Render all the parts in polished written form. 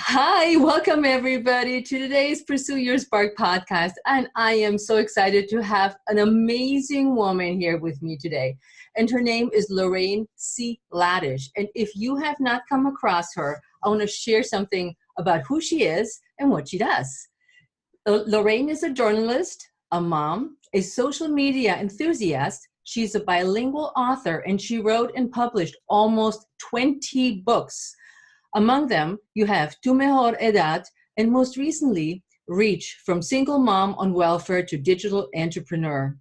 Hi, welcome everybody to today's Pursue Your Spark podcast. And I am so excited to have an amazing woman here with me today. And her name is Lorraine C. Ladish. And if you have not come across her, I want to share something about who she is and what she does. Lorraine is a journalist, a mom, a social media enthusiast. She's a bilingual author, and she wrote and published almost 20 books. Among them, you have Tu Mejor Edad, and most recently, Reach, from single mom on welfare to digital entrepreneur.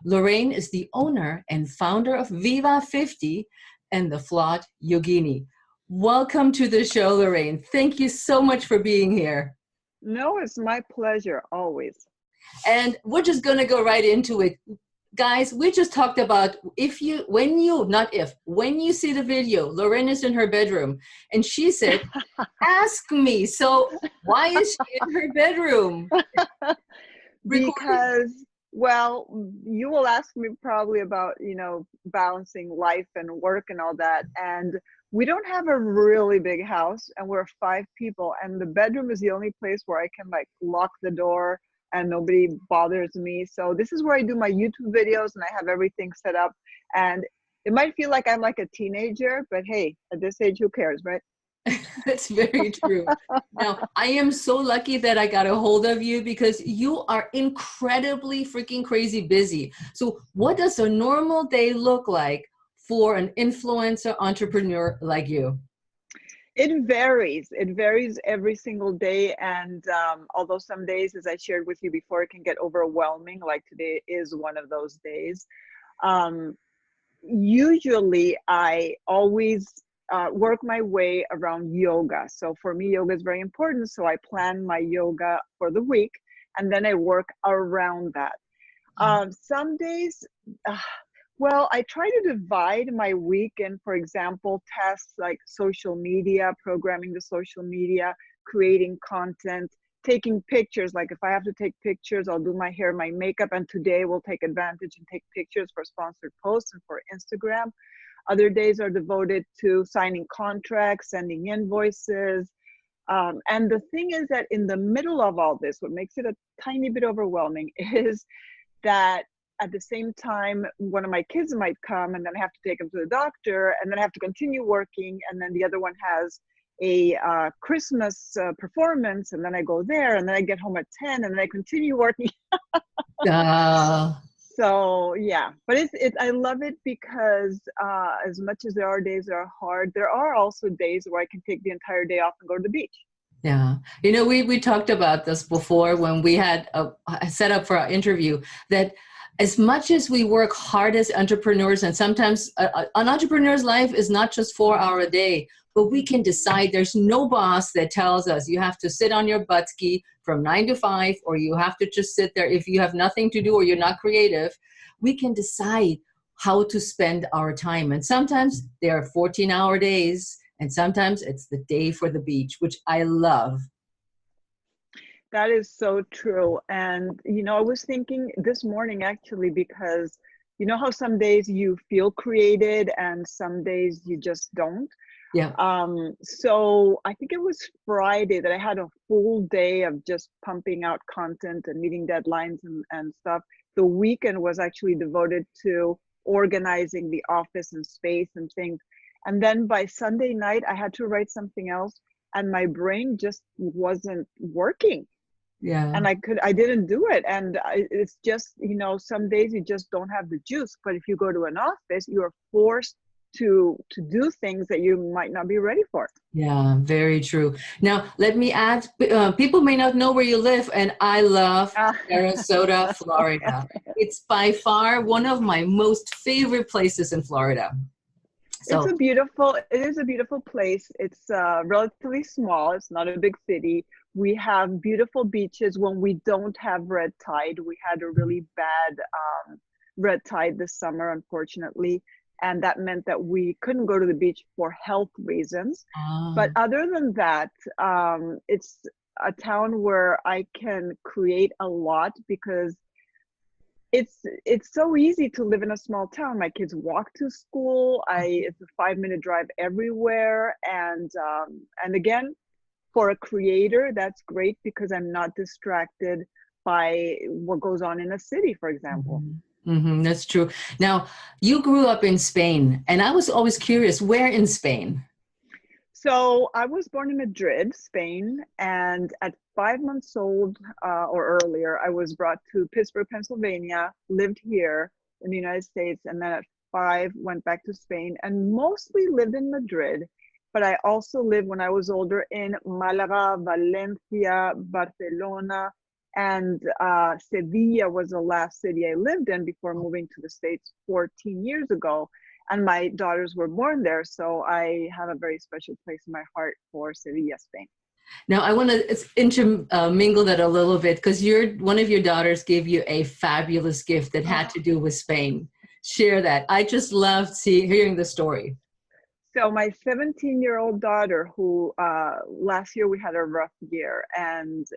Lorraine is the owner and founder of Viva 50 and the Flawed Yogini. Welcome to the show, Lorraine. Thank you so much for being here. No, it's my pleasure, always. And we're just going to go right into it. Guys, we just talked about when you see the video, Lorraine is in her bedroom and she said, ask me. So why is she in her bedroom? Because, well, you will ask me probably about, balancing life and work and all that. And we don't have a really big house and we're 5 people. And the bedroom is the only place where I can lock the door and nobody bothers me. So this is where I do my YouTube videos and I have everything set up. And it might feel like I'm like a teenager, but hey, at this age, who cares, right? That's very true. Now, I am so lucky that I got a hold of you because you are incredibly freaking crazy busy. So what does a normal day look like for an influencer entrepreneur like you? It varies. It varies every single day. And although some days, as I shared with you before, it can get overwhelming, like today is one of those days. Usually, I always work my way around yoga. So for me, yoga is very important. So I plan my yoga for the week and then I work around that. Some days, well, I try to divide my week in, for example, tasks like social media, programming the social media, creating content, taking pictures. Like if I have to take pictures, I'll do my hair, my makeup, and today we'll take advantage and take pictures for sponsored posts and for Instagram. Other days are devoted to signing contracts, sending invoices. And the thing is that in the middle of all this, what makes it a tiny bit overwhelming is that at the same time, one of my kids might come and then I have to take them to the doctor and then I have to continue working. And then the other one has a Christmas performance and then I go there and then I get home at 10 and then I continue working. So yeah, but I love it because as much as there are days that are hard, there are also days where I can take the entire day off and go to the beach. Yeah. We talked about this before when we had a set up for our interview, that as much as we work hard as entrepreneurs, and sometimes an entrepreneur's life is not just 4 hours a day, but we can decide there's no boss that tells us you have to sit on your butt ski from 9 to 5, or you have to just sit there if you have nothing to do or you're not creative. We can decide how to spend our time. And sometimes there are 14-hour days, and sometimes it's the day for the beach, which I love. That is so true. And, I was thinking this morning actually, because you know how some days you feel created and some days you just don't. Yeah. So I think it was Friday that I had a full day of just pumping out content and meeting deadlines and stuff. The weekend was actually devoted to organizing the office and space and things. And then by Sunday night, I had to write something else and my brain just wasn't working. Yeah. And I didn't do it. And it's just, some days you just don't have the juice. But if you go to an office, you are forced to do things that you might not be ready for. Yeah, very true. Now, let me add, people may not know where you live, and I love Sarasota, Florida. It's by far one of my most favorite places in Florida. So, it is a beautiful place. It's relatively small. It's not a big city. We have beautiful beaches when we don't have red tide. We had a really bad red tide this summer, unfortunately. And that meant that we couldn't go to the beach for health reasons. But other than that, it's a town where I can create a lot because it's so easy to live in a small town. My kids walk to school. It's a 5-minute drive everywhere. And again, for a creator, that's great because I'm not distracted by what goes on in a city, for example. That's true. Now, you grew up in Spain, and I was always curious, where in Spain? So I was born in Madrid, Spain, and at 5 months old or earlier, I was brought to Pittsburgh, Pennsylvania, lived here in the United States, and then at 5 went back to Spain and mostly lived in Madrid. But I also lived when I was older in Malaga, Valencia, Barcelona, and Sevilla was the last city I lived in before moving to the States 14 years ago. And my daughters were born there, so I have a very special place in my heart for Sevilla, Spain. Now, I want to intermingle that a little bit because one of your daughters gave you a fabulous gift that had to do with Spain. Share that. I just loved hearing the story. So my 17-year-old daughter, who last year we had a rough year, and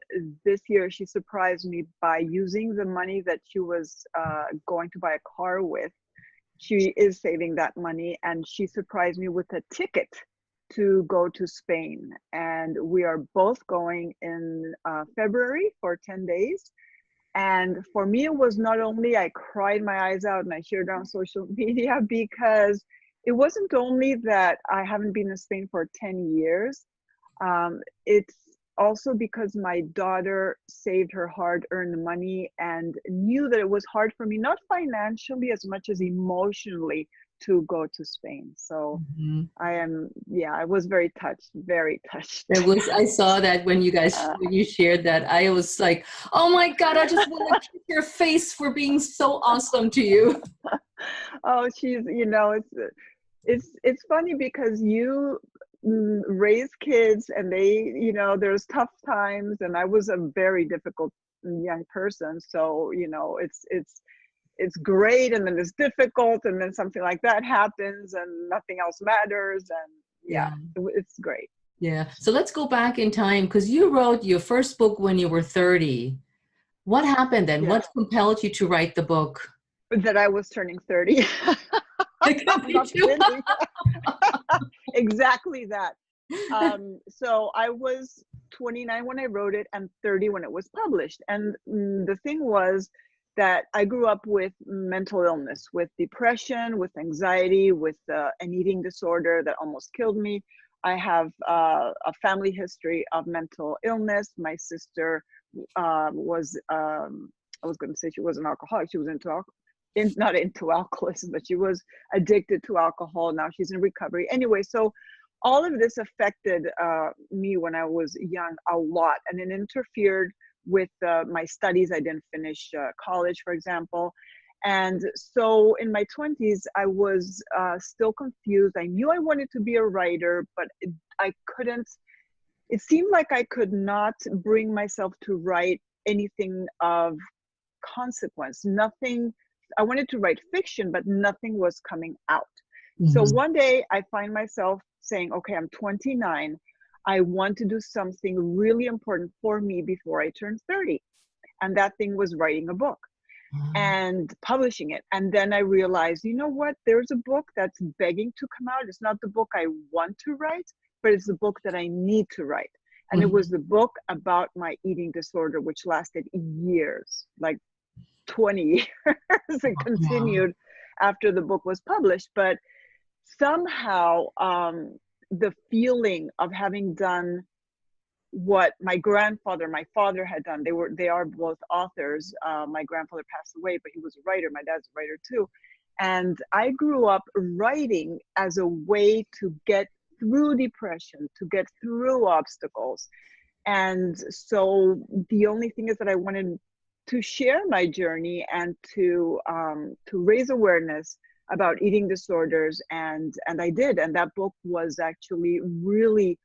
this year she surprised me by using the money that she was going to buy a car with. She is saving that money, and she surprised me with a ticket to go to Spain. And we are both going in February for 10 days. And for me, it was not only I cried my eyes out and I shared it on social media, because it wasn't only that I haven't been in Spain for 10 years. It's also because my daughter saved her hard-earned money and knew that it was hard for me, not financially as much as emotionally, to go to Spain. So I was very touched, very touched. I saw that when you shared that, I was like, oh my God, I just want to kiss your face for being so awesome to you. Oh, she's, it's funny because you raise kids and they, there's tough times, and I was a very difficult young person. So, it's great, and then it's difficult, and then something like that happens and nothing else matters. And it's great. Yeah. So let's go back in time, because you wrote your first book when you were 30. What happened then? Yeah. What compelled you to write the book? That I was turning 30. Exactly that. So I was 29 when I wrote it and 30 when it was published. And the thing was that I grew up with mental illness, with depression, with anxiety, with an eating disorder that almost killed me. I have a family history of mental illness. My sister was, I was going to say she was an alcoholic. She was not into alcoholism, but she was addicted to alcohol. Now she's in recovery. Anyway, so all of this affected me when I was young a lot, and it interfered with my studies. I didn't finish college, for example. And so in my 20s, I was still confused. I knew I wanted to be a writer, but I couldn't, it seemed like I could not bring myself to write anything of consequence. Nothing, I wanted to write fiction, but nothing was coming out. So one day I find myself saying, okay, I'm 29. I want to do something really important for me before I turn 30. And that thing was writing a book and publishing it. And then I realized, you know what? There's a book that's begging to come out. It's not the book I want to write, but it's the book that I need to write. And it was the book about my eating disorder, which lasted years, like 20 years. It continued after the book was published. But somehow the feeling of having done what my grandfather, my father had done, they are both authors. My grandfather passed away, but he was a writer. My dad's a writer too. And I grew up writing as a way to get through depression, to get through obstacles. And so the only thing is that I wanted to share my journey and to raise awareness about eating disorders, and I did. And that book was actually really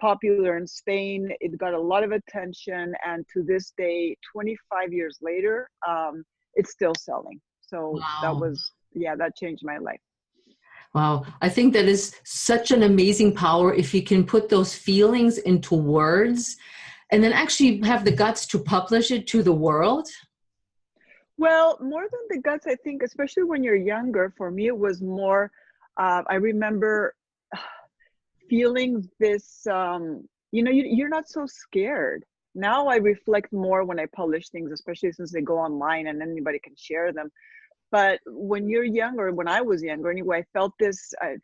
popular in Spain. It got a lot of attention, and to this day, 25 years later, it's still selling. So that changed my life. Wow. I think that is such an amazing power if you can put those feelings into words and then actually have the guts to publish it to the world. Well, more than the guts, I think, especially when you're younger, for me, it was more, I remember feeling this you're not so scared. Now I reflect more when I publish things, especially since they go online and anybody can share them. But when you're younger, when I was younger anyway, I felt this, I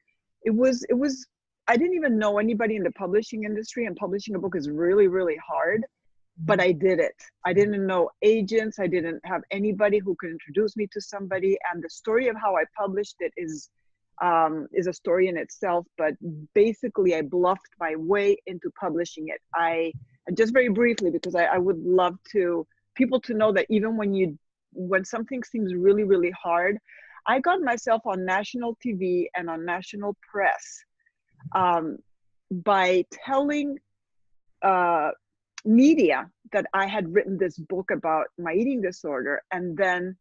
didn't even know anybody in the publishing industry, and publishing a book is really, really hard, but I did it. I didn't know agents. I didn't have anybody who could introduce me to somebody. And the story of how I published it is a story in itself, but basically I bluffed my way into publishing it. Just very briefly, because I would love people to know that even when something seems really, really hard, I got myself on national TV and on national press by telling media that I had written this book about my eating disorder. And then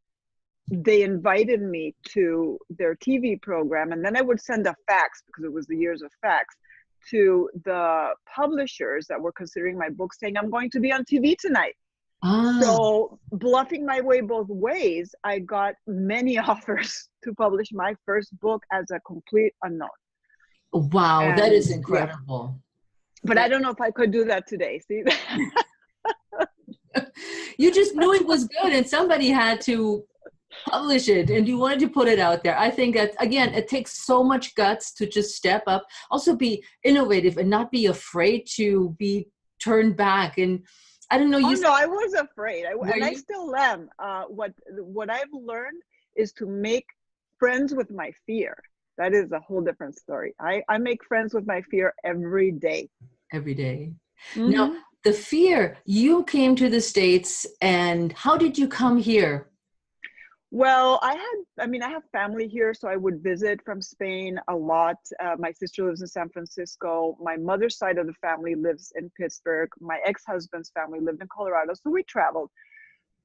they invited me to their TV program. And then I would send a fax, because it was the years of fax, to the publishers that were considering my book, saying, I'm going to be on TV tonight. So bluffing my way both ways, I got many offers to publish my first book as a complete unknown. Wow, and that is incredible. Yeah. But I don't know if I could do that today. See? You just knew it was good and somebody had to publish it and you wanted to put it out there. I think that, again, it takes so much guts to just step up, also be innovative and not be afraid to be turned back. And I don't know. No, I was afraid. I still am. What I've learned is to make friends with my fear. That is a whole different story. I make friends with my fear every day. Every day. Mm-hmm. Now, the fear, you came to the States, and how did you come here? Well, I have family here, so I would visit from Spain a lot. My sister lives in San Francisco. My mother's side of the family lives in Pittsburgh. My ex-husband's family lived in Colorado, so we traveled.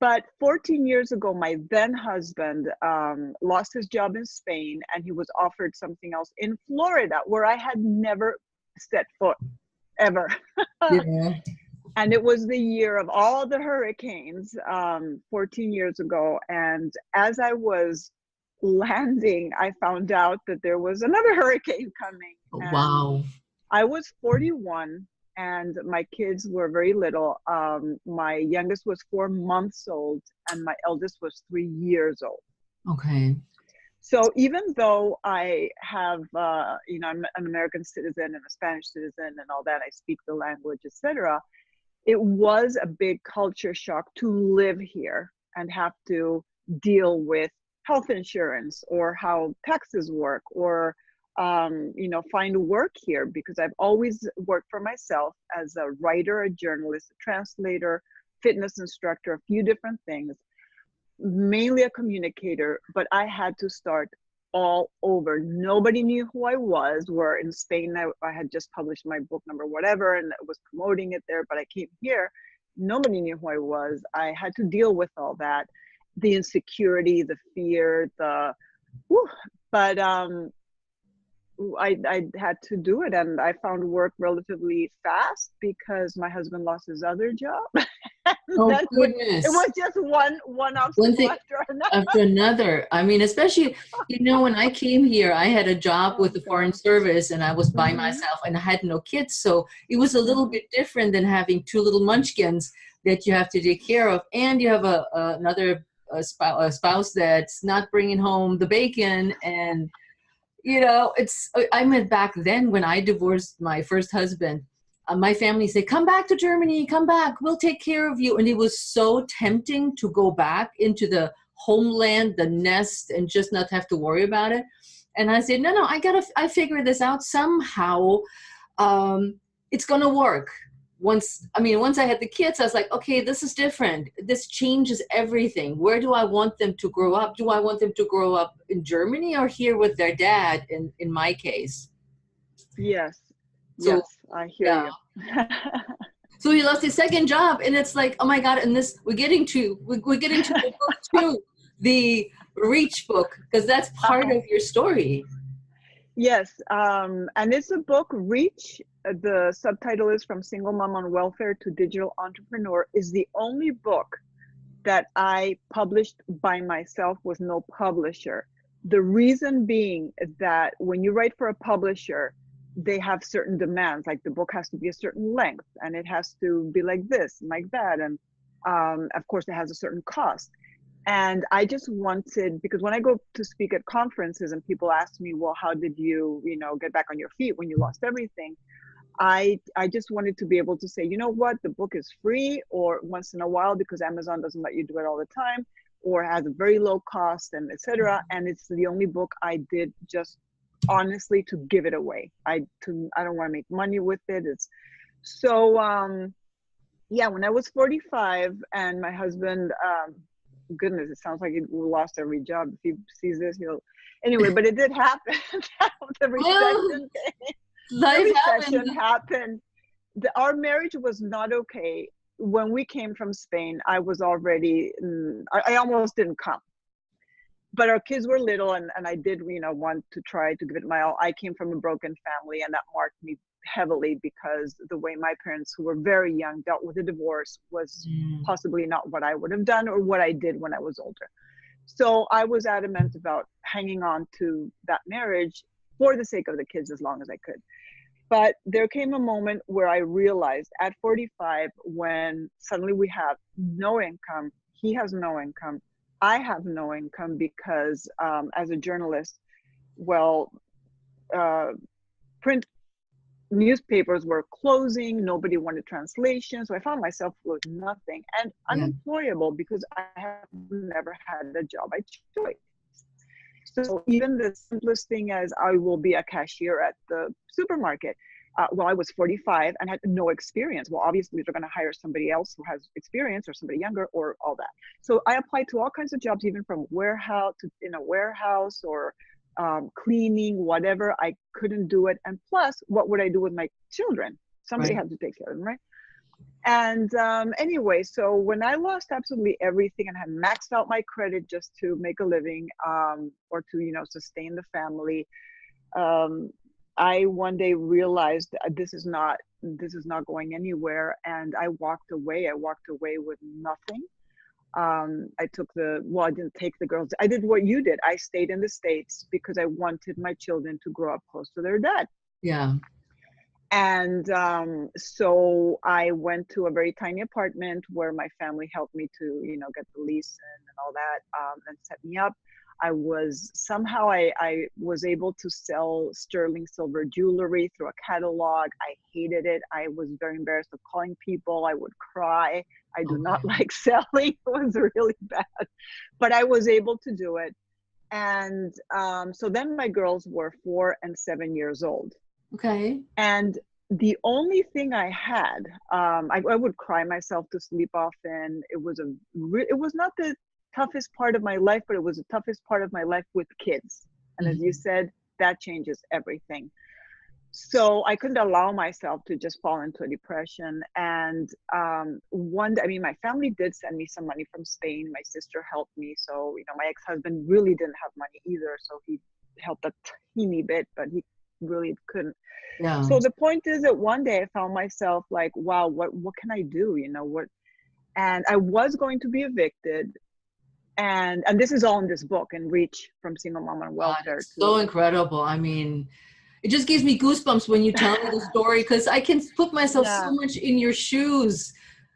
But 14 years ago, my then husband lost his job in Spain, and he was offered something else in Florida, where I had never set foot, ever. Yeah. And it was the year of all the hurricanes, 14 years ago. And as I was landing, I found out that there was another hurricane coming. Wow. I was 41 and my kids were very little. My youngest was 4 months old and my eldest was 3 years old. Okay. So even though I have, I'm an American citizen and a Spanish citizen and all that, I speak the language, etc., it was a big culture shock to live here and have to deal with health insurance or how taxes work or, find work here, because I've always worked for myself as a writer, a journalist, a translator, fitness instructor, a few different things, mainly a communicator, but I had to start all over. Nobody knew who I was. Where in Spain, I had just published my book number whatever and was promoting it there, but I came here, nobody knew who I was. I had to deal with all that, the insecurity, the fear, but I had to do it, and I found work relatively fast because my husband lost his other job. Oh, goodness. It was just one obstacle after another. After another. I mean, especially, when I came here, I had a job with the Foreign Service and I was by myself and I had no kids. So it was a little bit different than having two little munchkins that you have to take care of. And you have another spouse that's not bringing home the bacon. And, I mean, back then when I divorced my first husband, my family said, come back to Germany, come back, we'll take care of you. And it was so tempting to go back into the homeland, the nest, and just not have to worry about it. And I said, no, I figure this out somehow. It's going to work. Once I had the kids, I was like, okay, this is different. This changes everything. Where do I want them to grow up? Do I want them to grow up in Germany or here with their dad in my case? Yes. So, yes, I hear you. So he lost his second job, and it's like, oh my God! And we're getting to the book too, the Reach book, because that's part of your story. Yes, and it's a book. Reach. The subtitle is From Single Mom on Welfare to Digital Entrepreneur. Is the only book that I published by myself with no publisher. The reason being is that when you write for a publisher, they have certain demands, like the book has to be a certain length and it has to be like this and like that. And of course it has a certain cost. And I just wanted, because when I go to speak at conferences and people ask me, well, how did you, get back on your feet when you lost everything? I just wanted to be able to say, you know what, the book is free, or once in a while, because Amazon doesn't let you do it all the time, or has a very low cost, and etc. And it's the only book I did just honestly to give it away. I don't want to make money with it. It's so yeah, when I was 45 and my husband, goodness, it sounds like he lost every job. If he sees this, anyway, but it did happen. The recession came. Life The recession happened. Our marriage was not okay. When we came from Spain, I was already, I almost didn't come. But our kids were little, and I did, want to try to give it my all. I came from a broken family, and that marked me heavily, because the way my parents, who were very young, dealt with a divorce was possibly not what I would have done or what I did when I was older. So I was adamant about hanging on to that marriage for the sake of the kids as long as I could. But there came a moment where I realized at 45, when suddenly we have no income, he has no income, I have no income, because as a journalist, print newspapers were closing, nobody wanted translation, so I found myself with nothing and unemployable, because I have never had a job I chose. So even the simplest thing as I will be a cashier at the supermarket, I was 45 and had no experience. Well, obviously they're going to hire somebody else who has experience, or somebody younger, or all that. So I applied to all kinds of jobs, even from warehouse to in a warehouse, or cleaning, whatever. I couldn't do it. And plus, what would I do with my children? Somebody had to take care of them, right? And anyway, so when I lost absolutely everything and had maxed out my credit just to make a living, or to, sustain the family, I one day realized this is not going anywhere. And I walked away. I walked away with nothing. I didn't take the girls. I did what you did. I stayed in the States because I wanted my children to grow up close to their dad. Yeah. And so I went to a very tiny apartment where my family helped me to, get the lease and all that, and set me up. I was able to sell sterling silver jewelry through a catalog. I hated it. I was very embarrassed of calling people. I would cry. I do not like selling. It was really bad, but I was able to do it. And so then my girls were 4 and 7 years old. Okay. And the only thing I had, I would cry myself to sleep often. It was not the toughest part of my life, but it was the toughest part of my life with kids. And as you said, that changes everything. So I couldn't allow myself to just fall into a depression. And my family did send me some money from Spain. My sister helped me. So, my ex-husband really didn't have money either. So he helped a teeny bit, but he really couldn't. Yeah. So the point is that one day I found myself like, wow, what can I do? And I was going to be evicted. And this is all in this book, and Reach from Single Mom on Welfare. So incredible. I mean, it just gives me goosebumps when you tell me the story, because I can put myself so much in your shoes.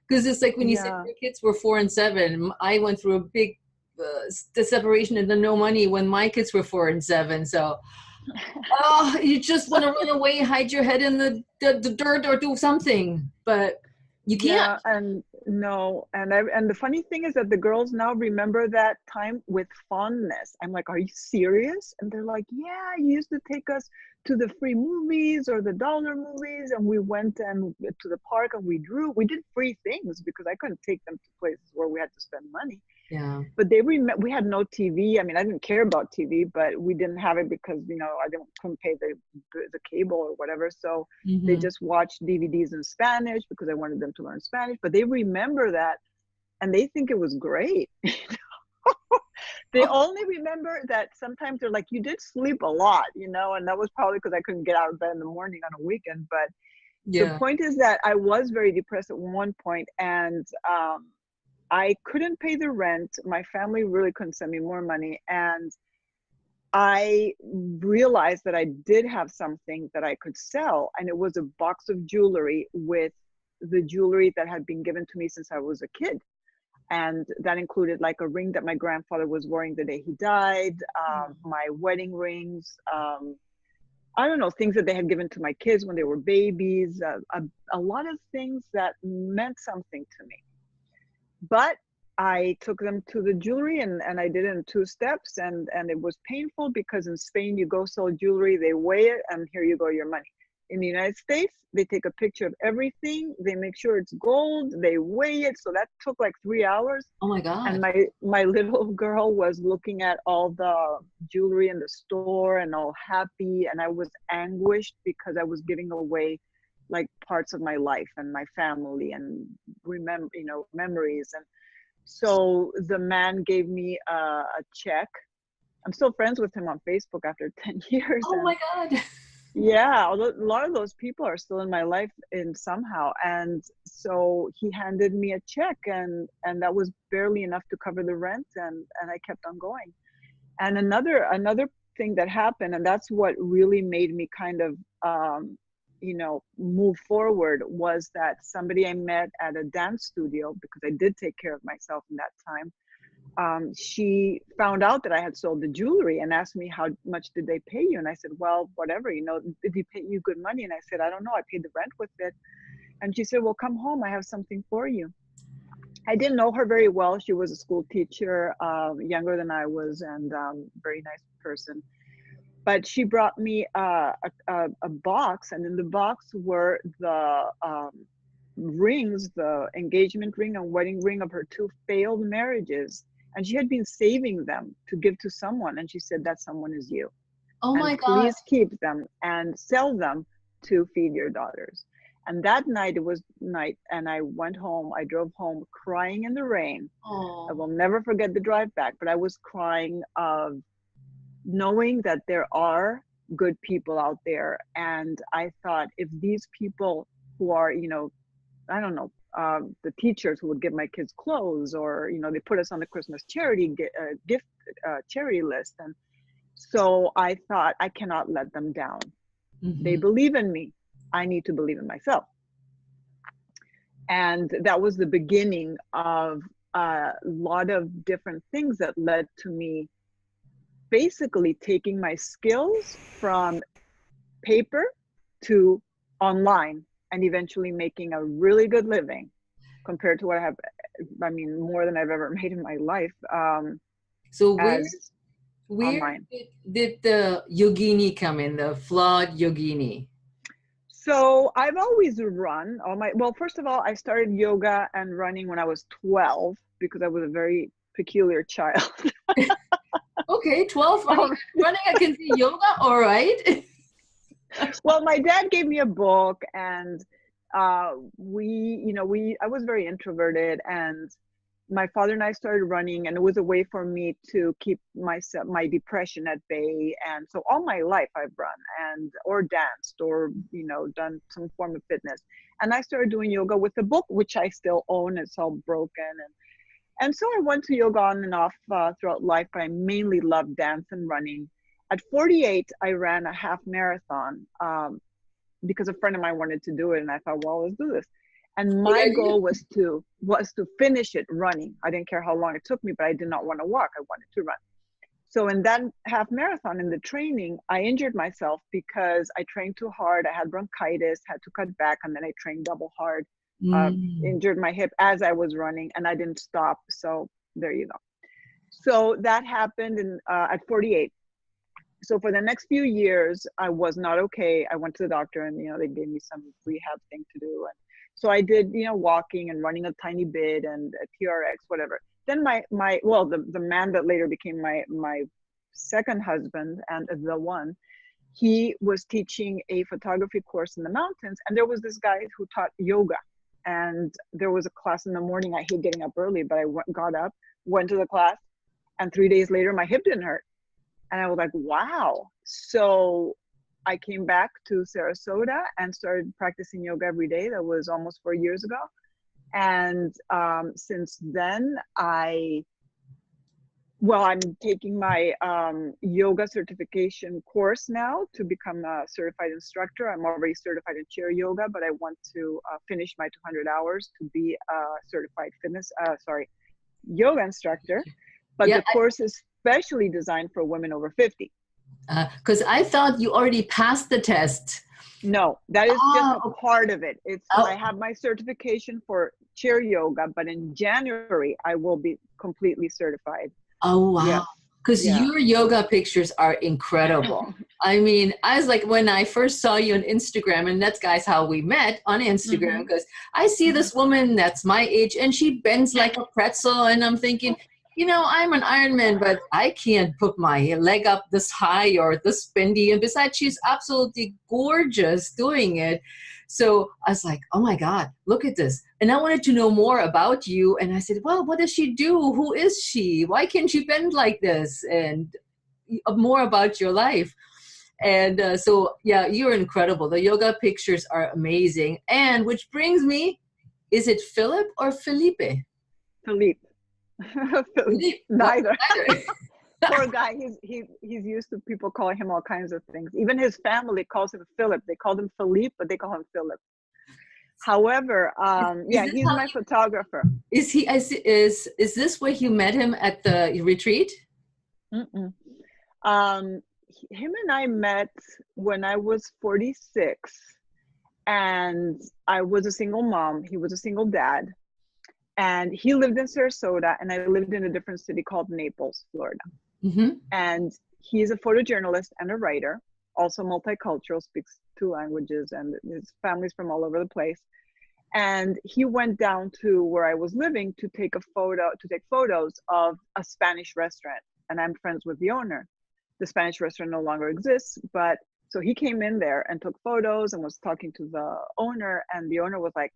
Because it's like when you said your kids were 4 and 7, I went through a big separation and no money when my kids were 4 and 7. So, you just want to run away, hide your head in the dirt, or do something, but you can't. And the funny thing is that the girls now remember that time with fondness. I'm like, are you serious? And they're like, yeah, you used to take us to the free movies or the dollar movies, and we went to the park and we did free things, because I couldn't take them to places where we had to spend money. Yeah. But we had no TV. I mean, I didn't care about TV, but we didn't have it because, couldn't pay the cable or whatever. So they just watched DVDs in Spanish because I wanted them to learn Spanish. But they remember that, and they think it was great. They only remember that sometimes they're like, you did sleep a lot, and that was probably because I couldn't get out of bed in the morning on a weekend. But the point is that I was very depressed at one point, and I couldn't pay the rent. My family really couldn't send me more money. And I realized that I did have something that I could sell, and it was a box of jewelry with the jewelry that had been given to me since I was a kid. And that included like a ring that my grandfather was wearing the day he died, my wedding rings, I don't know, things that they had given to my kids when they were babies, a lot of things that meant something to me. But I took them to the jewelry, and I did it in 2 steps, and it was painful because in Spain you go sell jewelry, they weigh it, and here you go, your money. In the United States, they take a picture of everything, they make sure it's gold, they weigh it. So that took like 3 hours. Oh my And God. my little girl was looking at all the jewelry in the store and all happy, and I was anguished because I was giving away like parts of my life and my family and remember, memories. And so the man gave me a check. I'm still friends with him on Facebook after 10 years. Oh And my God. yeah, a lot of those people are still in my life in somehow. And so he handed me a check, and that was barely enough to cover the rent, and I kept on going. And another thing that happened, and that's what really made me kind of move forward, was that somebody I met at a dance studio, because I did take care of myself in that time. She found out that I had sold the jewelry and asked me, how much did they pay you? And I said, well, whatever, did they pay you good money? And I said, I don't know, I paid the rent with it. And she said, well, come home, I have something for you. I didn't know her very well. She was a school teacher, younger than I was, and very nice person. But she brought me a box, and in the box were the rings, the engagement ring and wedding ring of her 2 failed marriages. And she had been saving them to give to someone. And she said, that someone is you. Oh And my God. please keep them and sell them to feed your daughters. And that night, it was night, and I went home. I drove home crying in the rain. I Oh. will never forget the drive back, but I was crying of knowing that there are good people out there. And I thought, if these people who are, I don't know, the teachers who would give my kids clothes, or, they put us on the Christmas charity gift charity list. And so I thought, I cannot let them down. They believe in me. I need to believe in myself. And that was the beginning of a lot of different things that led to me basically taking my skills from paper to online, and eventually making a really good living compared to what I have, more than I've ever made in my life. So As where online. did the yogini come in, the flawed yogini? So I've always run well, first of all, I started yoga and running when I was 12 because I was a very peculiar child. Okay, 12 running, I can see yoga, all right. Well, my dad gave me a book, and I was very introverted, and my father and I started running, and it was a way for me to keep my depression at bay. And so all my life I've run or danced or, done some form of fitness. And I started doing yoga with a book, which I still own. It's all broken. And so I went to yoga on and off throughout life, but I mainly loved dance and running. At 48, I ran a half marathon because a friend of mine wanted to do it. And I thought, well, let's do this. And my goal was to finish it running. I didn't care how long it took me, but I did not want to walk. I wanted to run. So in that half marathon, in the training, I injured myself because I trained too hard. I had bronchitis, had to cut back, and then I trained double hard. Injured my hip as I was running, and I didn't stop. So there you go. So that happened at 48. So for the next few years, I was not okay. I went to the doctor, and they gave me some rehab thing to do. And so I did, walking and running a tiny bit and a TRX, whatever. Then the man that later became my second husband and the one, he was teaching a photography course in the mountains, and there was this guy who taught yoga. And there was a class in the morning. I hate getting up early, but I got up, went to the class, and 3 days later, my hip didn't hurt. And I was like, wow. So I came back to Sarasota and started practicing yoga every day. That was almost 4 years ago. And since then, I Well, I'm taking my yoga certification course now to become a certified instructor. I'm already certified in chair yoga, but I want to finish my 200 hours to be a certified yoga instructor. But Yeah, the course is specially designed for women over 50. because I thought you already passed the test. No, that is just a Oh, part of it. I oh, have my certification for chair yoga, but in January I will be completely certified. oh wow. Yes. Because Yeah. your yoga pictures are incredible. I mean, I was like, when I first saw you on Instagram, and that's guys how we met on Instagram, Hmm. because I see this woman that's my age and she bends like a pretzel, and I'm thinking, I'm an Ironman, but I can't put my leg up this high or this bendy. And besides, she's absolutely gorgeous doing it. So I was like, oh my God, look at this. And I wanted to know more about you. And I said, well, what does she do? Who is she? Why can she bend like this? And more about your life. And so, yeah, you're incredible. The yoga pictures are amazing. And which brings me, is it Philip or Felipe? Philippe. Felipe. What? Neither. Neither. Poor guy. He's used to people calling him all kinds of things. Even his family calls him Philip. They call him Philippe, but they call him Philip. However, Is yeah, this he's how my photographer. is he is this where you met him at the retreat? Mm-mm. Um, him and I met when I was 46, and I was a single mom. He was a single dad, and he lived in Sarasota, and I lived in a different city called Naples, Florida. Mm-hmm. And he's a photojournalist and a writer, also multicultural, speaks 2 languages, and his family's from all over the place. And he went down to where I was living to take photos of a Spanish restaurant. And I'm friends with the owner. The Spanish restaurant no longer exists, but so he came in there and took photos and was talking to the owner. And the owner was like,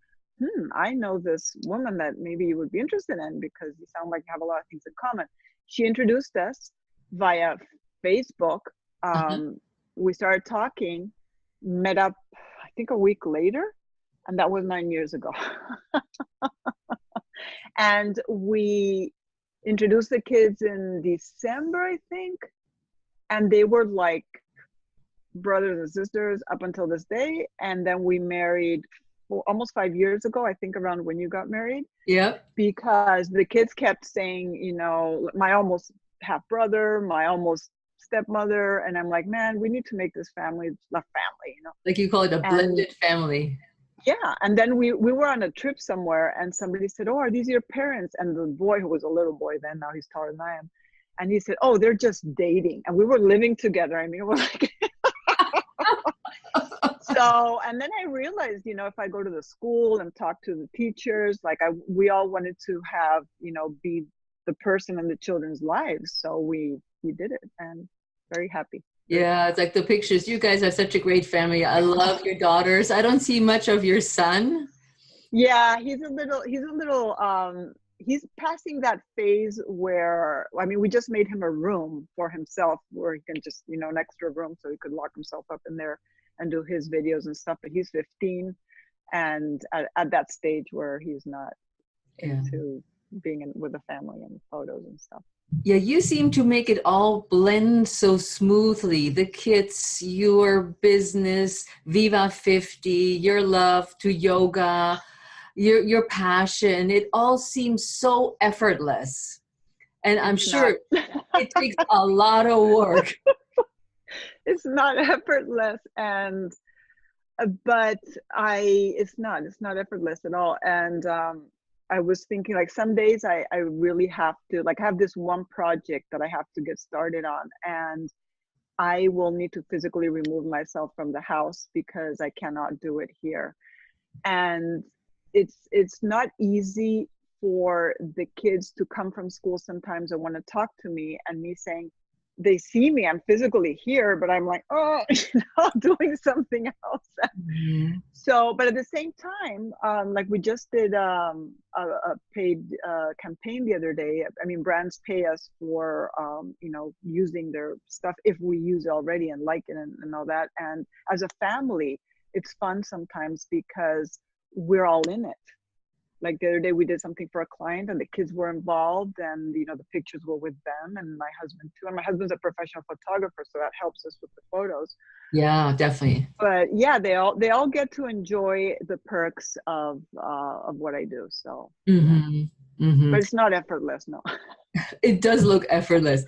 I know this woman that maybe you would be interested in because you sound like you have a lot of things in common. She introduced us via Facebook. Uh-huh. We started talking, met up, I think a week later, and that was 9 years ago. And we introduced the kids in December, I think, and they were like brothers and sisters up until this day. And then we married almost 5 years ago, I think, around when you got married, Yep. because the kids kept saying, my almost half brother, my almost stepmother, and I'm like, man, we need to make this family a family. Like you call it a And blended family. yeah, and then we were on a trip somewhere, and somebody said, "Oh, are these your parents?" And the boy, who was a little boy then, now he's taller than I am, and he said, "Oh, they're just dating." And we were living together. I mean, it was like so. And then I realized, if I go to the school and talk to the teachers, like we all wanted to have, be the person in the children's lives. So we did it, and very happy. Very Yeah, happy. it's like the pictures. You guys are such a great family. I love your daughters. I don't see much of your son. Yeah, he's passing that phase where, I mean, we just made him a room for himself where he can just, an extra room so he could lock himself up in there and do his videos and stuff. But he's 15 and at that stage where he's not Yeah. into being with the family and photos and stuff. Yeah, you seem to make it all blend so smoothly. The kids, your business, Viva 50, your love to yoga, your passion. It all seems so effortless. And I'm It's not. sure it takes a lot of work. It's not effortless, and but it's not effortless at all. And I was thinking, like, some days I really have to, like, have this one project that I have to get started on, and I will need to physically remove myself from the house because I cannot do it here. And it's not easy for the kids to come from school sometimes and want to talk to me, and me saying, they see me, I'm physically here, but I'm like, oh, doing something else. Mhm. So, but at the same time, like, we just did a paid campaign the other day. I mean, brands pay us for using their stuff if we use it already and like it and all that. And as a family, it's fun sometimes because we're all in it. Like the other day, we did something for a client, and the kids were involved, and the pictures were with them and my husband too. And my husband's a professional photographer, so that helps us with the photos. Yeah, definitely. But yeah, they all get to enjoy the perks of what I do. So, but it's not effortless, no. It does look effortless.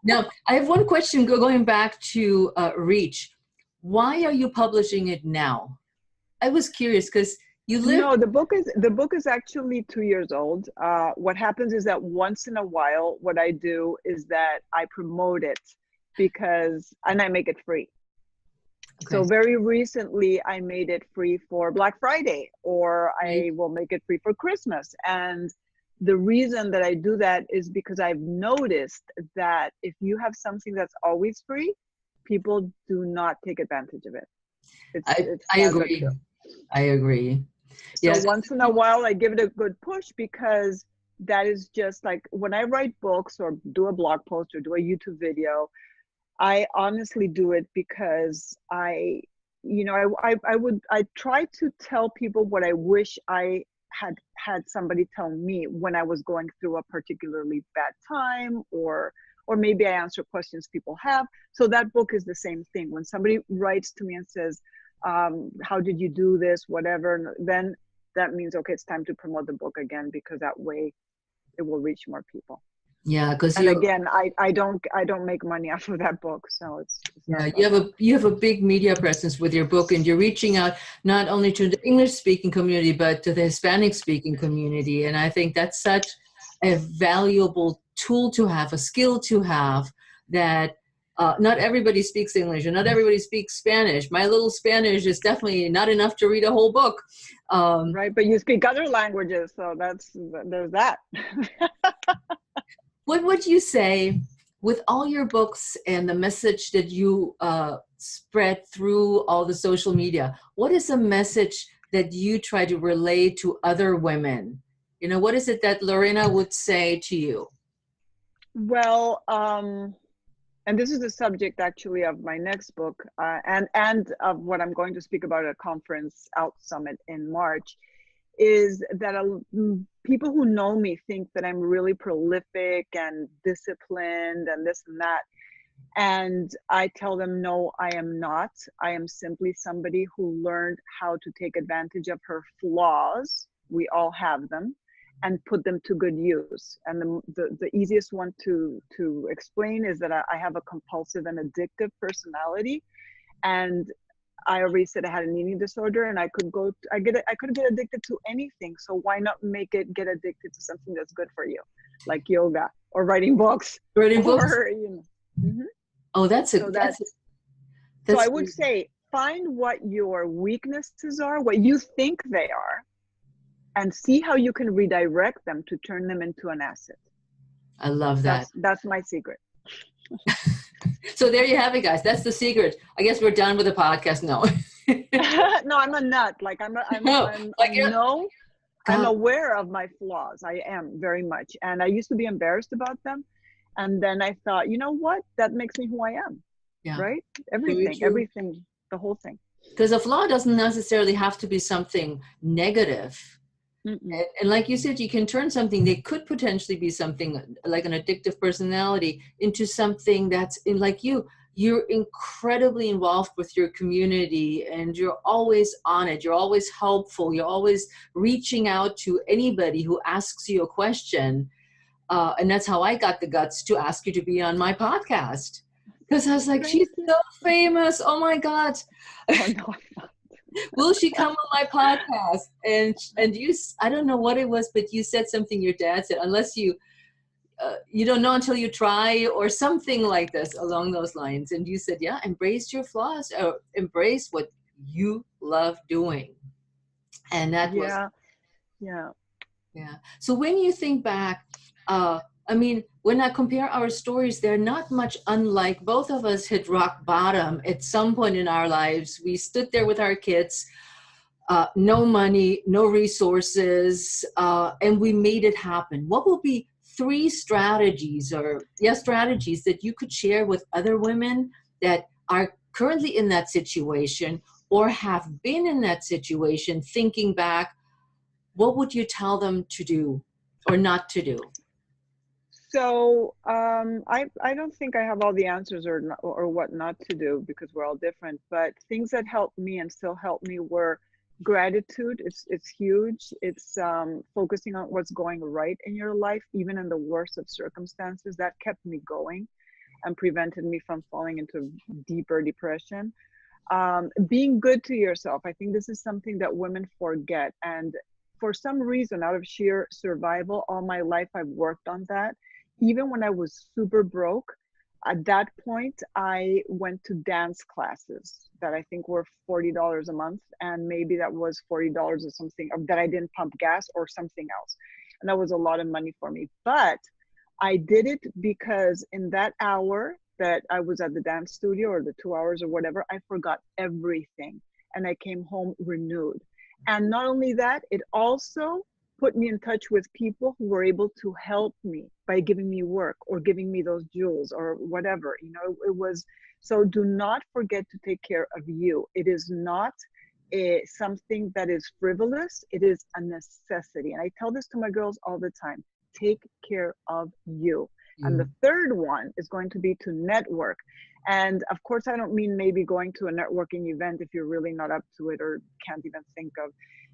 Now, I have one question going back to Reach. Why are you publishing it now? I was curious because you live. No, the book is actually 2 years old. What happens is that once in a while, what I do is that I promote it and I make it free. Okay. So very recently, I made it free for Black Friday, or I will make it free for Christmas. And the reason that I do that is because I've noticed that if you have something that's always free, people do not take advantage of it. I agree. I agree. So once in a while, I give it a good push, because that is just like when I write books or do a blog post or do a YouTube video, I honestly do it because I try to tell people what I wish I had somebody tell me when I was going through a particularly bad time, or maybe I answer questions people have. So that book is the same thing. When somebody writes to me and says, how did you do this, whatever, then that means, okay, it's time to promote the book again, because that way it will reach more people. Yeah, because again, I don't make money off of that book, so it's you have a big media presence with your book, and you're reaching out not only to the English speaking community but to the Hispanic speaking community, and I think that's such a valuable tool to have, a skill to have, that not everybody speaks English and not everybody speaks Spanish. My little Spanish is definitely not enough to read a whole book. Right, but you speak other languages, so there's that. What would you say, with all your books and the message that you spread through all the social media, what is a message that you try to relay to other women? What is it that Lorena would say to you? Well, and this is the subject actually of my next book, and of what I'm going to speak about at a conference, Out Summit, in March, is that people who know me think that I'm really prolific and disciplined and this and that. And I tell them, no, I am not. I am simply somebody who learned how to take advantage of her flaws. We all have them, and put them to good use. And the easiest one to explain is that I have a compulsive and addictive personality. And I already said I had an eating disorder, and I could get addicted to anything. So why not get addicted to something that's good for you, like yoga or writing books? Oh, so I would say, find what your weaknesses are, what you think they are, and see how you can redirect them to turn them into an asset. I love that. That's my secret. So there you have it, guys. That's the secret. I guess we're done with the podcast. No. No, I'm a nut. Like I'm aware of my flaws. I am very much. And I used to be embarrassed about them. And then I thought, you know what? That makes me who I am. Yeah. Right? Everything, the whole thing. Because a flaw doesn't necessarily have to be something negative. And like you said, you can turn something that could potentially be something like an addictive personality into something that's you're incredibly involved with your community, and you're always on it. You're always helpful. You're always reaching out to anybody who asks you a question. And that's how I got the guts to ask you to be on my podcast. Because I was like, she's so famous. Oh my God. Oh, no. Will she come on my podcast? And you, I don't know what it was, but you said something your dad said, unless you don't know until you try, or something like this along those lines. And you said, yeah, embrace your flaws, or embrace what you love doing. And that was. Yeah. So when you think back, when I compare our stories, they're not much unlike. Both of us hit rock bottom at some point in our lives. We stood there with our kids, no money, no resources, and we made it happen. What will be 3 strategies that you could share with other women that are currently in that situation or have been in that situation, thinking back, what would you tell them to do or not to do? So I don't think I have all the answers or what not to do, because we're all different. But things that helped me and still help me were gratitude. It's huge. It's focusing on what's going right in your life, even in the worst of circumstances. That kept me going and prevented me from falling into deeper depression. Being good to yourself. I think this is something that women forget. And for some reason, out of sheer survival, all my life, I've worked on that. Even when I was super broke, at that point, I went to dance classes that I think were $40 a month. And maybe that was $40 or something that I didn't pump gas or something else. And that was a lot of money for me. But I did it because in that hour that I was at the dance studio, or the 2 hours or whatever, I forgot everything. And I came home renewed. And not only that, it also put me in touch with people who were able to help me by giving me work or giving me those jewels or whatever. You know, it was, so do not forget to take care of you. It is not something that is frivolous. It is a necessity. And I tell this to my girls all the time: take care of you. And the third one is going to be to network. And of course, I don't mean maybe going to a networking event if you're really not up to it or can't even think of.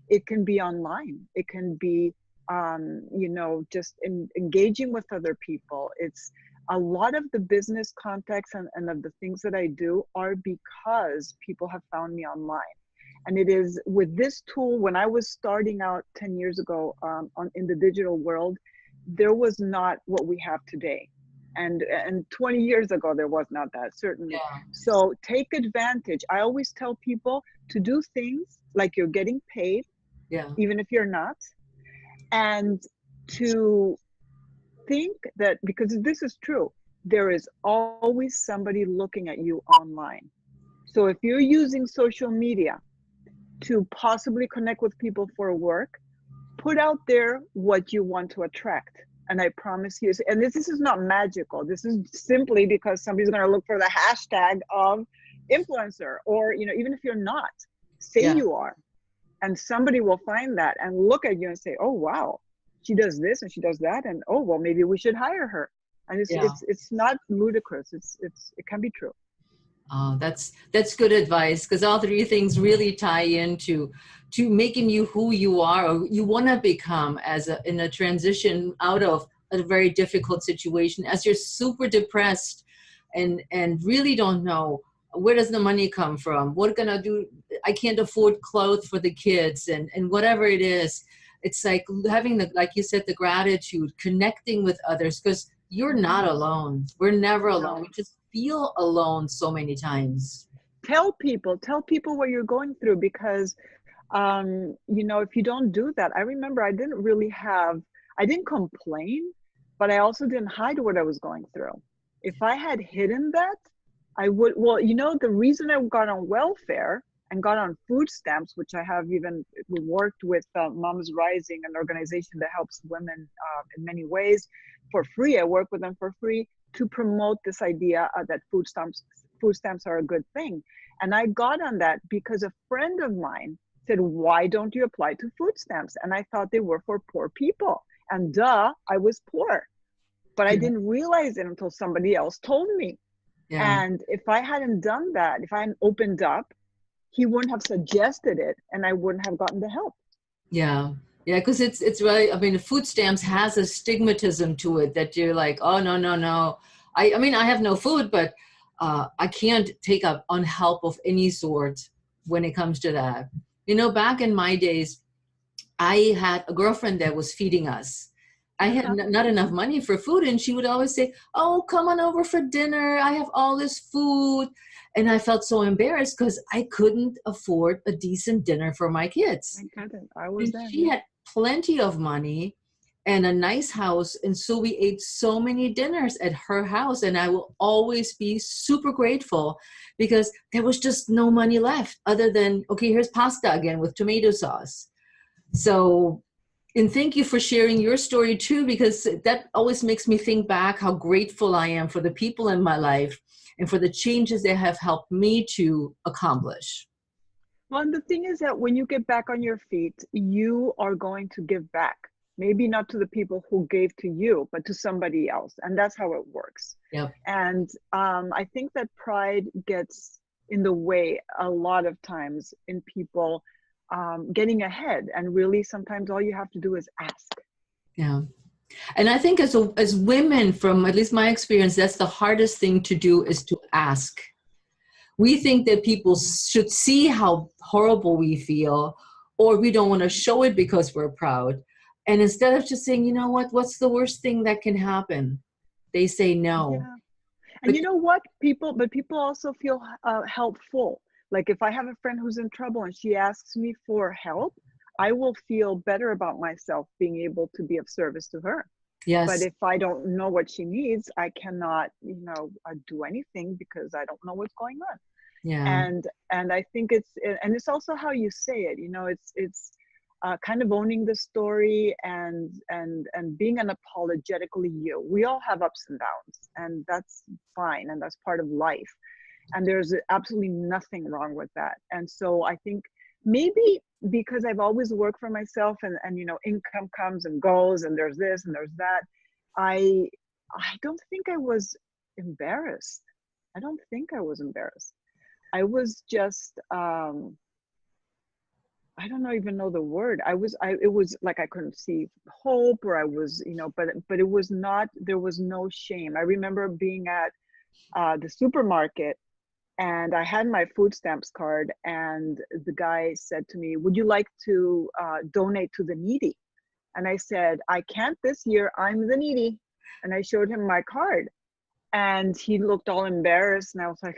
It can be online. It can be, you know, just engaging with other people. It's a lot of the business contacts and of the things that I do are because people have found me online. And it is with this tool, when I was starting out 10 years ago in the digital world, there was not what we have today. And 20 years ago, there was not that, certainly. Yeah. So take advantage. I always tell people to do things like you're getting paid, even if you're not, and to think that, because this is true, there is always somebody looking at you online. So if you're using social media to possibly connect with people for work, put out there what you want to attract. And I promise you, and this is not magical. This is simply because somebody's going to look for the hashtag of influencer, or, you know, even if you're not, say you are, and somebody will find that and look at you and say, oh, wow, she does this and she does that. And, oh, well, maybe we should hire her. And it's not ludicrous. It can be true. Oh, that's good advice, because all three things really tie into making you who you are or you want to become in a transition out of a very difficult situation, as you're super depressed and really don't know where does the money come from, what gonna do, I can't afford clothes for the kids, and whatever it is. It's like having like you said, the gratitude, connecting with others, because you're not alone. We're never alone. We just feel alone so many times. Tell people what you're going through, because you know, if you don't do that, I remember I didn't complain, but I also didn't hide what I was going through. If I had hidden that, I would, well, you know, the reason I got on welfare and got on food stamps, which I have even worked with Moms Rising, an organization that helps women in many ways for free. I work with them for free to promote this idea that food stamps are a good thing. And I got on that because a friend of mine said, why don't you apply to food stamps? And I thought they were for poor people. And I was poor, but I didn't realize it until somebody else told me. And if I hadn't done that, if I hadn't opened up, he wouldn't have suggested it and I wouldn't have gotten the help. Yeah, because it's really, I mean, food stamps has a stigmatism to it that you're like, oh, no. I mean, I have no food, but I can't take up on help of any sort when it comes to that. You know, back in my days, I had a girlfriend that was feeding us. I had not enough money for food, and she would always say, oh, come on over for dinner. I have all this food. And I felt so embarrassed because I couldn't afford a decent dinner for my kids. I was there. She had plenty of money and a nice house. And so we ate so many dinners at her house. And I will always be super grateful because there was just no money left other than, okay, here's pasta again with tomato sauce. So, and thank you for sharing your story too, because that always makes me think back how grateful I am for the people in my life and for the changes they have helped me to accomplish. Well, and the thing is that when you get back on your feet, you are going to give back. Maybe not to the people who gave to you, but to somebody else. And that's how it works. Yep. And I think that pride gets in the way a lot of times in people getting ahead. And really, sometimes all you have to do is ask. Yeah. And I think as women, from at least my experience, that's the hardest thing to do, is to ask. We think that people should see how horrible we feel, or we don't want to show it because we're proud. And instead of just saying, you know what's the worst thing that can happen? They say no. Yeah. And But you know what? People also feel helpful. Like if I have a friend who's in trouble and she asks me for help, I will feel better about myself being able to be of service to her. But yes, if I don't know what she needs, I cannot, do anything because I don't know what's going on. yeah, And I think it's also how you say it. It's kind of owning the story and being unapologetically you. We all have ups and downs, and that's fine, and that's part of life. And there's absolutely nothing wrong with that. And so I think maybe because I've always worked for myself, and income comes and goes, and there's this and there's that, I don't think I was embarrassed. I don't think I was embarrassed. I was just I don't even know the word. It was like I couldn't see hope, or I was, but it was not, there was no shame. I remember being at the supermarket, and I had my food stamps card, and the guy said to me, "Would you like to donate to the needy?" And I said, "I can't this year, I'm the needy." And I showed him my card, and he looked all embarrassed, and I was like,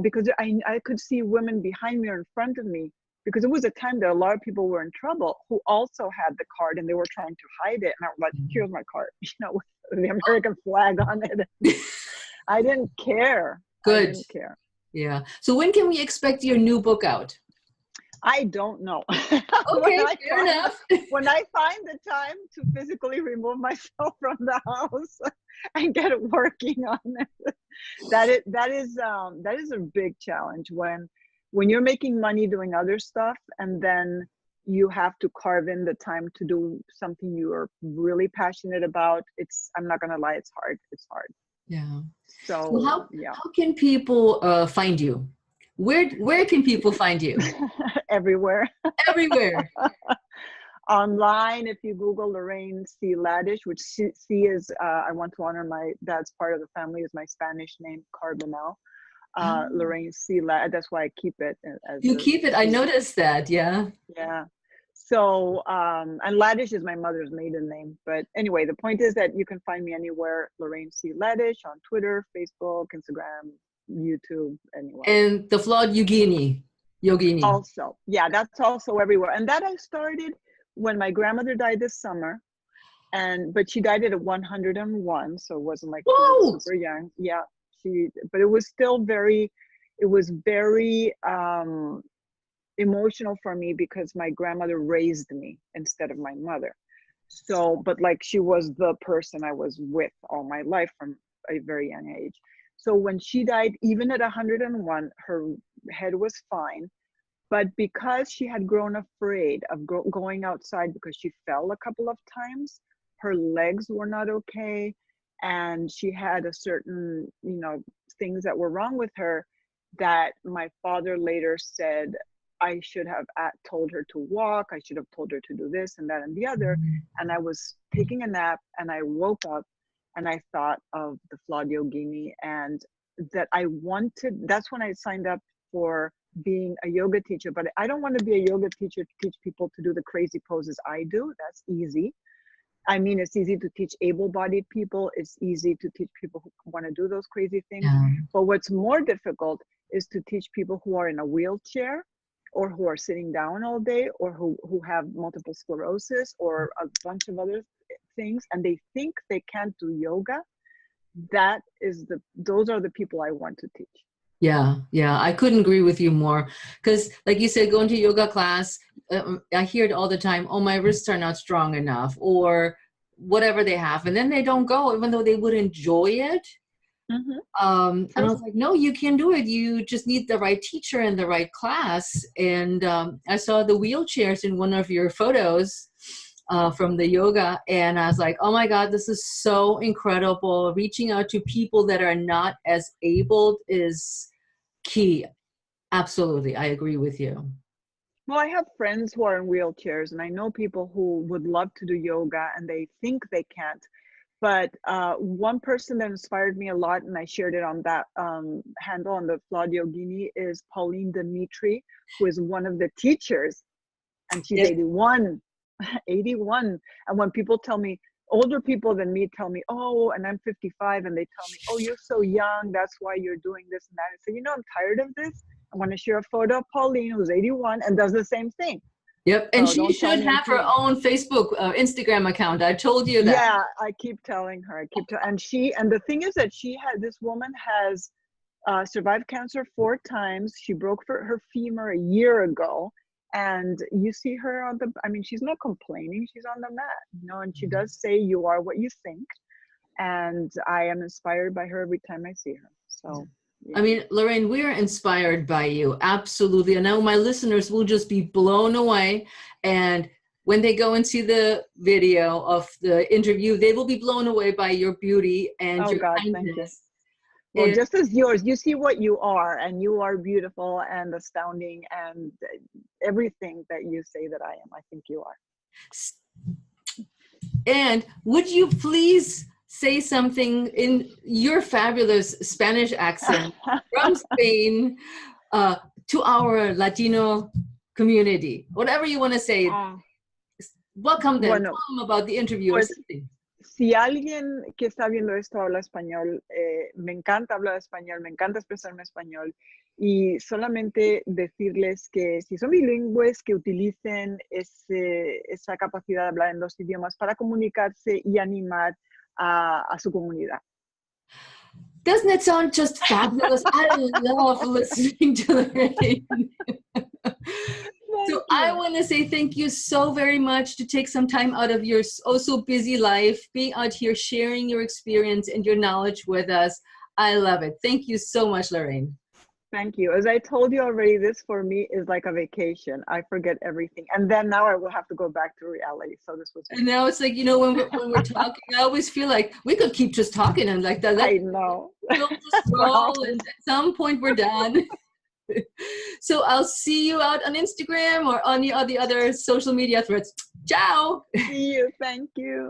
because I could see women behind me or in front of me, because it was a time that a lot of people were in trouble who also had the card, and they were trying to hide it. And I was like, "Here's my card," with the American flag on it. I didn't care. I good. didn't care. Yeah. So when can we expect your new book out? I don't know. Okay, fair enough. When I find the time to physically remove myself from the house and get working on it, that is a big challenge when you're making money doing other stuff, and then you have to carve in the time to do something you are really passionate about. I'm not gonna lie, it's hard. It's hard. Yeah. So So yeah. how can people find you? Where can people find you? Everywhere. Everywhere. Online, if you Google Lorraine C. Ladish, which C is, I want to honor my dad's part of the family, is my Spanish name, Carbonell. Oh, Lorraine C. Ladish, that's why I keep it as you a keep it. I C. noticed that. Yeah. Yeah. So, and Ladish is my mother's maiden name. But anyway, the point is that you can find me anywhere, Lorraine C. Ladish, on Twitter, Facebook, Instagram, YouTube, anywhere. And the Flawed Yogini. Also, yeah, that's also everywhere. And that I started when my grandmother died this summer, but she died at 101, so it wasn't like she was super young. Yeah, but it was still very emotional for me, because my grandmother raised me instead of my mother. So, but like, she was the person I was with all my life from a very young age. So when she died, even at 101, her head was fine. But because she had grown afraid of going outside, because she fell a couple of times, her legs were not okay, and she had a certain, things that were wrong with her, that my father later said, I should have told her to walk, I should have told her to do this and that and the other. And I was taking a nap, and I woke up, and I thought of the Flawed Yogini, and that that's when I signed up for being a yoga teacher. But I don't want to be a yoga teacher to teach people to do the crazy poses I do. That's easy. I mean, it's easy to teach able-bodied people. It's easy to teach people who want to do those crazy things. Yeah. But what's more difficult is to teach people who are in a wheelchair, or who are sitting down all day, or who have multiple sclerosis, or a bunch of other things, and they think they can't do yoga. Those are the people I want to teach. Yeah, I couldn't agree with you more, because like you said, going to yoga class, I hear it all the time, oh, my wrists are not strong enough, or whatever they have, and then they don't go, even though they would enjoy it. And I was like, no, you can do it. You just need the right teacher and the right class. And I saw the wheelchairs in one of your photos from the yoga. And I was like, oh my God, this is so incredible. Reaching out to people that are not as able is key. Absolutely. I agree with you. Well, I have friends who are in wheelchairs, and I know people who would love to do yoga and they think they can't. But one person that inspired me a lot, and I shared it on that handle on the Flawed Yogini, is Pauline Dimitri, who is one of the teachers, and she's 81. 81. And when people tell me, older people than me tell me, oh, and I'm 55, and they tell me, oh, you're so young, that's why you're doing this and that. I say, you know, I'm tired of this. I want to share a photo of Pauline, who's 81 and does the same thing. Yep. And so she should have her own Facebook, Instagram account. I told you that. Yeah, I keep telling her. And the thing is that this woman has survived cancer 4 times. She broke her femur a year ago. And you see her she's not complaining. She's on the mat, you know, and she does say, you are what you think. And I am inspired by her every time I see her. So. Yeah. I mean, Lorraine, we are inspired by you. Absolutely. And I know my listeners will just be blown away. And when they go and see the video of the interview, they will be blown away by your beauty and your kindness. Thank you. Well, just as yours, you see what you are, and you are beautiful and astounding, and everything that you say that I am, I think you are. And would you please say something in your fabulous Spanish accent from Spain to our Latino community? Whatever you want to say. Welcome them. Tell them about the interview or something. Si alguien que está viendo esto habla español, me encanta hablar español, me encanta expresarme español, y solamente decirles que si son bilingües, que utilicen esa capacidad de hablar en 2 idiomas para comunicarse y animar a su comunidad. Doesn't it sound just fabulous? I love listening to Lorraine. So I want to say thank you so very much to take some time out of your so busy life, being out here sharing your experience and your knowledge with us. I love it. Thank you so much, Lorraine. Thank you. As I told you already, this for me is like a vacation. I forget everything. And then now I will have to go back to reality. So this was. And now it's like, you know, when we're talking, I always feel like we could keep just talking and like that. I know. We'll just roll and at some point we're done. So I'll see you out on Instagram or on the other social media threads. Ciao. See you. Thank you.